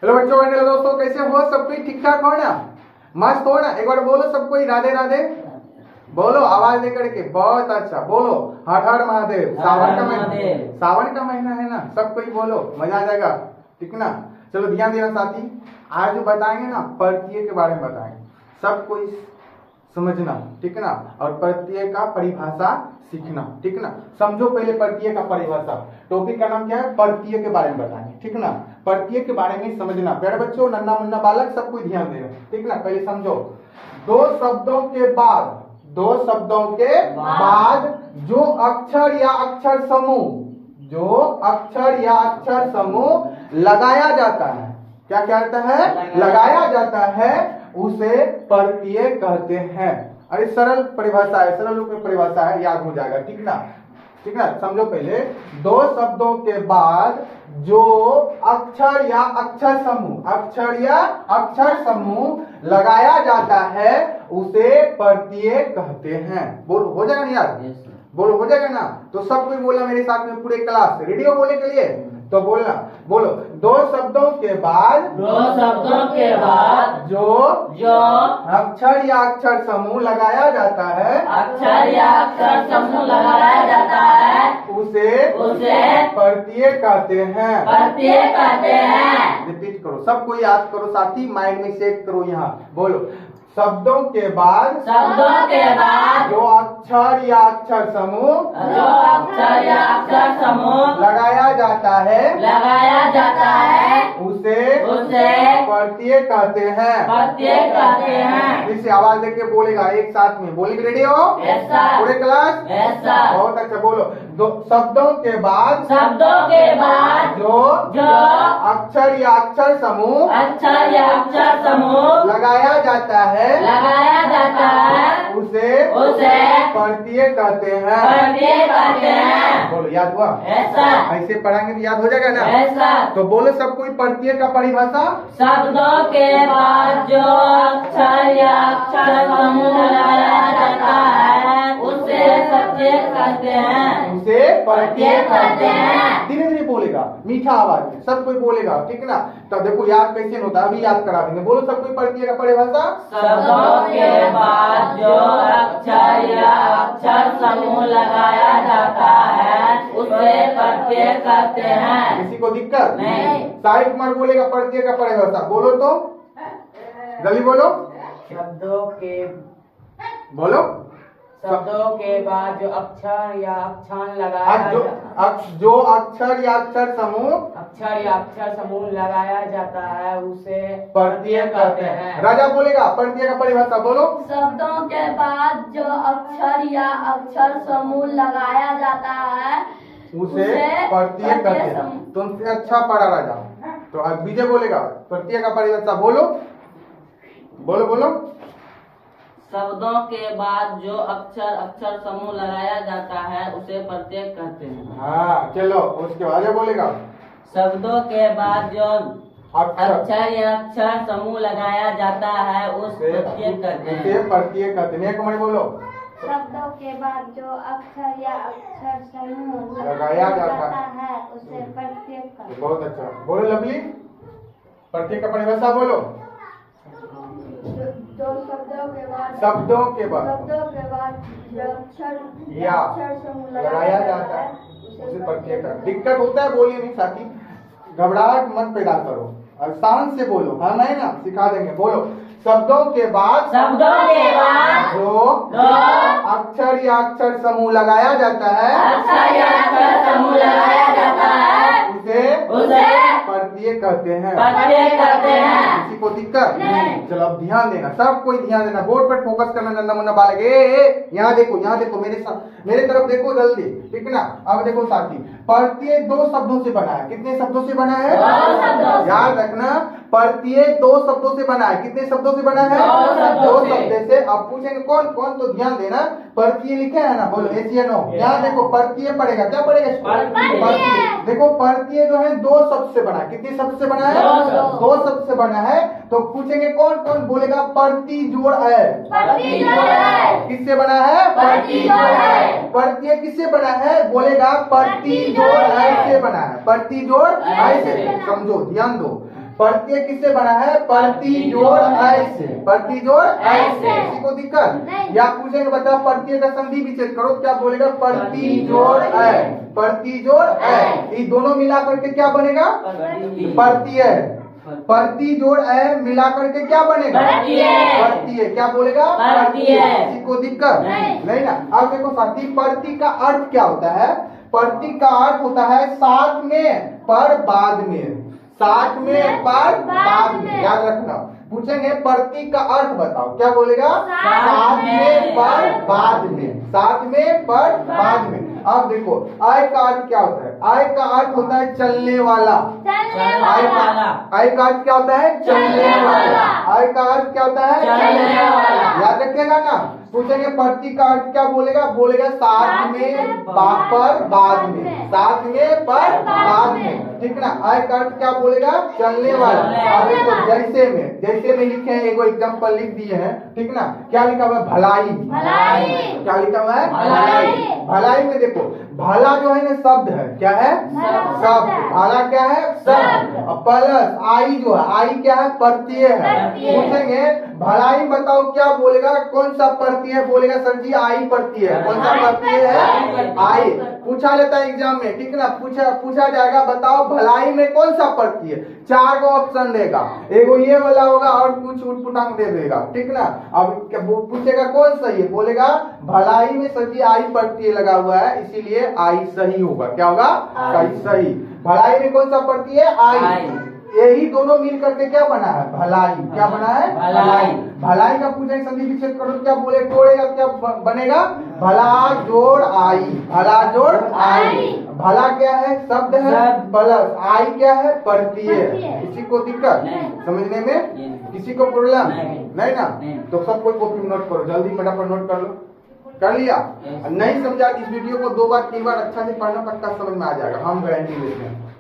Hello बच्चों, hello दोस्तों, कैसे हो? सब कोई ठीक ठाक हो ना? मस्त हो ना? एक बार बोलो सब कोई राधे राधे बोलो, आवाज दे करके। बहुत अच्छा, बोलो हर हर महादेव। सावन का महीना है ना, सब कोई बोलो, मजा आ जाएगा, ठीक ना? चलो ध्यान देना साथी, आज जो बताएंगे ना प्रत्यय के बारे में बताएंगे, सब कोई समझना, ठीक ना? और प्रत्यय का परिभाषा सीखना, ठीक ना? समझो पहले प्रत्यय का परिभाषा। टॉपिक का नाम क्या है? प्रत्यय के बारे में बताएंगे, ठीक ना? प्रत्यय के बारे में समझना। प्यारे बच्चों, नन्ना मुन्ना बालक, सब कोई ध्यान देना, ठीक ना? पहले समझो, दो शब्दों के बाद जो अक्षर या अक्षर समूह लगाया जाता है, क्या कहता है? लगाया जाता है, उसे प्रत्यय कहते हैं। अरे सरल परिभाषा है, सरल रूप में परिभाषा है, याद हो जाएगा, ठीक ना? ठीक ना? समझो पहले, दो शब्दों के बाद जो अक्षर या अक्षर समूह लगाया जाता है, उसे प्रत्यय कहते हैं। बोलो, हो जाएगा ना यार? बोलो, हो जाएगा ना? तो सब कोई बोला मेरे साथ में, पूरे क्लास रेडी हो बोलने के लिए? तो बोलना, बोलो, दो शब्दों के बाद जो अक्षर या अक्षर समूह लगाया जाता है, उसे प्रत्यय कहते हैं। रिपीट करो, सबको याद करो साथी, माइंड में सेट करो। यहाँ बोलो, शब्दों के बाद जो अक्षर या अक्षर समूह लगाया जाता है, उसे प्रत्यय कहते हैं। इसे आवाज देके बोलेगा, एक साथ में बोलेंगे, रेडी हो पूरे क्लास? बहुत अच्छा, बोलो, दो शब्दों के बाद जो अक्षर या अक्षर समूह लगाया जाता है, उसे प्रत्यय कहते हैं। बोलो, याद हुआ? ऐसे पढ़ाएंगे तो याद हो जाएगा ना? तो बोलो सब कोई प्रत्यय का परिभाषा। शब्दों के बाद जो अक्षर या अक्षर समूह लगाया जाता है, उसे प्रत्यय कहते हैं। धीरे धीरे बोलेगा, मीठा आवाज में, सब कोई बोलेगा, ठीक ना? तब देखो याद कैसे होता है, अभी याद करा देंगे। बोलो सब कोई प्रत्यय का परिभाषा। शब्दों के बाद जो अक्षर या अक्षर समूह लगाया जाता है, उसे प्रत्यय कहते हैं। किसी को दिक्कत नहीं? साहिब कुमार बोलेगा प्रत्यय का परिभाषा, बोलो तो जल्दी बोलो। शब्दों के बाद जो अक्षर या अक्षर जो अक्षर या अक्षर समूह लगाया जाता है, उसे प्रत्यय कहते हैं। राजा बोलेगा प्रत्यय का परिभाषा, बोलो। शब्दों के बाद जो अक्षर या अक्षर समूह लगाया जाता है, उसे प्रत्यय कहते हैं। तुमसे अच्छा पढ़ा राजा। तो अब विजय बोलेगा प्रत्यय का परिभाषा, बोलो। शब्दों के बाद जो अक्षर समूह लगाया जाता है, उसे प्रत्यय कहते हैं। हाँ, चलो उसके बाद बोलेगा। शब्दों के बाद जो अक्षर या अक्षर समूह लगाया जाता है, उसे प्रत्यय कहते हैं। एक मिनट बोलो। शब्दों के बाद जो अक्षर या अक्षर समूह लगाया जाता है, उसे प्रत्यय कहते हैं। बहुत अच्छा, बोलो लवली, प्रत्यय का परिभाषा बोलो। शब्दों के बाद जो अक्षर या अक्षर समूह लगाया जाता है, उसे प्रत्यय कहते हैं। दिक्कत होता है बोलिए नहीं साथी, घबराहट मत पैदा करो और शांत से बोलो। हाँ, नहीं ना, सिखा देंगे। बोलो, शब्दों के बाद जो अक्षर या अक्षर समूह लगाया जाता है, उसे प्रत्यय कहते हैं। किसी को दिक्कत नहीं? चलो अब ध्यान देना, सब कोई ध्यान देना, बोर्ड पर फोकस करना। नन्ना मुन्ना बालक, यहाँ देखो मेरे तरफ देखो जल्दी, ठीक ना? अब देखो साथी, प्रत्यय दो शब्दों से बना है। कितने शब्दों से बना है? याद रखना, प्रत्येक दो शब्दों से बना है। कितने शब्दों से बना है? दो शब्दों दो से। शब्द से। अब पूछेंगे कौन कौन, तो ध्यान देना, प्रत्यय लिखे है ना, बोलो एस या नो। यहाँ देखो प्रत्यय पड़ेगा, क्या पड़ेगा इसको? प्रत्यय। देखो प्रत्यय जो है दो शब्द से बना है। कितने शब्द से बना है? दो शब्द से बना है। तो पूछेंगे कौन कौन, बोलेगा प्रति जोड़ है। किससे बना है? प्रति जोड़ है। प्रत्यय किससे बना है? बोलेगा प्रति जोड़ है से बना है। प्रति जोड़ है से, समझो ध्यान दो, प्रत्यय किससे बना है? प्रति जोड़ ऐ से। प्रति जोड़ ऐ से। किसी को दिक्कत? या पूछेंगे बता प्रत्यय का संधि विच्छेद करो, क्या बोलेगा? प्रति जोड़ ऐ। प्रति जोड़ ऐ, ये दोनों मिला करके क्या बनेगा? प्रत्यय। प्रति जोड़ ऐ मिला करके क्या बनेगा? प्रत्यय। क्या बोलेगा? प्रत्यय। किसी को दिक्कत नहीं ना? अब देखो साथी, प्रति का अर्थ क्या होता है? प्रति का अर्थ होता है साथ में पर बाद में। साथ में पर बाद में, याद रखना। पूछेंगे प्रति का अर्थ बताओ, क्या बोलेगा? साथ में पर बाद में। साथ में पर बाद में। अब देखो आय का अर्थ क्या होता है? आय का अर्थ होता है चलने वाला। आय का अर्थ क्या होता है? चलने वाला। आय का अर्थ क्या होता है? चलने वाला। याद रखिएगा ना। पूछेंगे प्रति का अर्थ क्या बोलेगा? बोलेगा साथ में पर बाद में। साथ में पर बाद में, ठीक ना? आय का अर्थ क्या बोलेगा? चलने वाला। अब देखो जैसे में लिखे हैं, एगो एग्जाम्पल लिख दिए हैं, ठीक ना? क्या लिखा हुआ है? भलाई। क्या लिखा हुआ है? भलाई। भलाई में देखो भला जो है ना शब्द है, क्या है? शब्द। भला क्या है? शब्द। और प्लस आई जो है, आई क्या है? प्रत्यय है। पूछेंगे भलाई बताओ क्या बोलेगा? कौन सा प्रत्यय बोलेगा? सर जी आई प्रत्यय है। कौन सा प्रत्यय है? आई। पूछा लेता है एग्जाम में, ठीक ना? पूछा जाएगा बताओ भलाई में कौन सा प्रत्यय? 4 गो ऑप्शन देगा, एगो ये वाला होगा और कुछ उठपुटांग दे देगा, ठीक ना? अब पूछेगा कौन सही है? बोलेगा भलाई में सर जी आई प्रत्यय लगा हुआ है, इसीलिए आई सही होगा। क्या होगा? सही। भलाई में कौन सा प्रत्यय है? आई। यही दोनों मिल करके क्या बना है? भलाई। क्या बना है? भलाई। भलाई का पूछेंगे संधि विच्छेद करो, क्या बोले? तोड़ेगा, क्या बनेगा? भला जोड़ आई। भला जोड़ आई। भला क्या है? शब्द है, प्लस आई क्या है? प्रत्यय। किसी को दिक्कत समझने में? किसी को प्रॉब्लम नहीं ना? तो सब कोई कॉपी नोट करो, जल्दी फटाफट नोट कर लो। कर लिया? नहीं समझा इस वीडियो को 2 बार 3 बार अच्छा से पढ़ना, पक्का समझ में आ जाएगा, हम गारंटी देते हैं।